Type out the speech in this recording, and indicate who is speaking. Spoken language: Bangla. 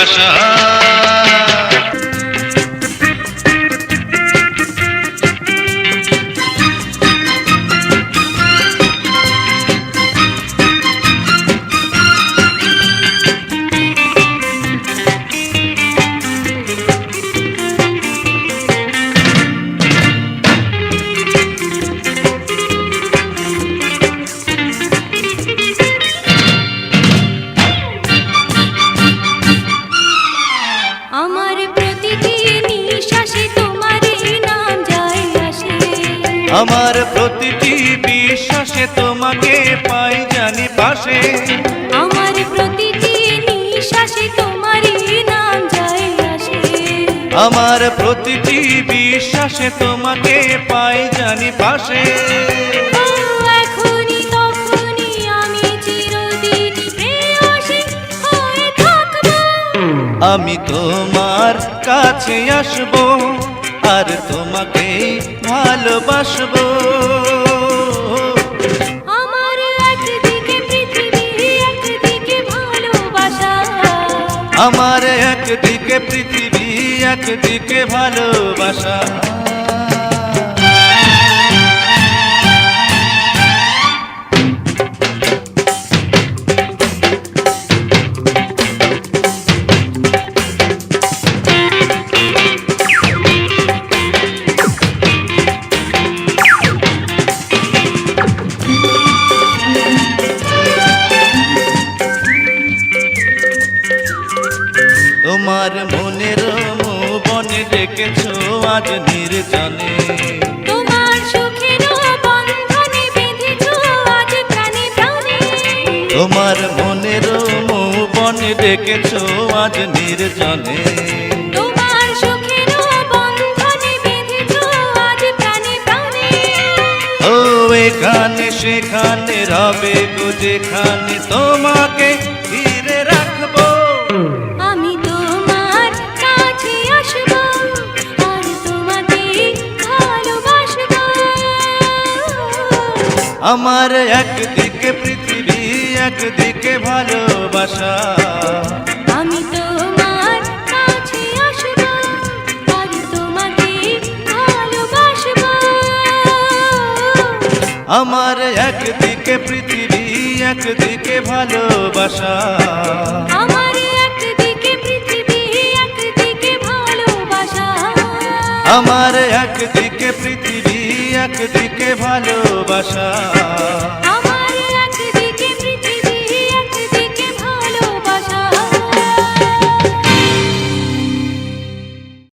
Speaker 1: ভালোবাসা।
Speaker 2: আমার প্রতিটি বিশ্বাসে তোমাকে পাই জানি পাশে,
Speaker 3: আমার প্রতিটি নিঃশ্বাসে তোমারই নাম যায় আসে।
Speaker 2: আমার প্রতিটি বিশ্বাসে তোমাকে পাই জানি পাশে।
Speaker 3: এখনি তখনি আমি চিরদিন প্রেয়সী হয়ে থাকবো।
Speaker 2: আমি তোমার কাছে আসবো আর তোমাকে ভালোবাসবো।
Speaker 3: আমার একদিকে পৃথিবী একদিকে ভালোবাসা,
Speaker 2: আমার একদিকে পৃথিবী একদিকে ভালোবাসা। তোমার মনের বনে রেখেছো আজ নির্জনে,
Speaker 3: তোমার সুখের বন্ধনে বেঁধেছো আজ প্রাণে প্রাণে।
Speaker 2: তোমার মনের বনে রেখেছো আজ নির্জনে,
Speaker 3: তোমার সুখের বন্ধনে বেঁধেছো আজ প্রাণে প্রাণে।
Speaker 2: ও এখানে সেখানে রবে গো যেখানে তোমাকে ঘিরে রাখবো।
Speaker 3: আমি তোমার কাছে আসবো আর তোমাকে ভালোবাসবো।
Speaker 2: আমার একদিকে পৃথিবী একদিকে ভালোবাসা।
Speaker 3: আমি তোমার কাছে আসবো আর তোমাকে ভালোবাসবো।
Speaker 2: আমার একদিকে পৃথিবী একদিকে ভালোবাসা।
Speaker 3: আমার একদিকে পৃথিবী একদিকে ভালোবাসা।
Speaker 2: আমার একদিকে পৃথিবী একদিকে ভালোবাসা।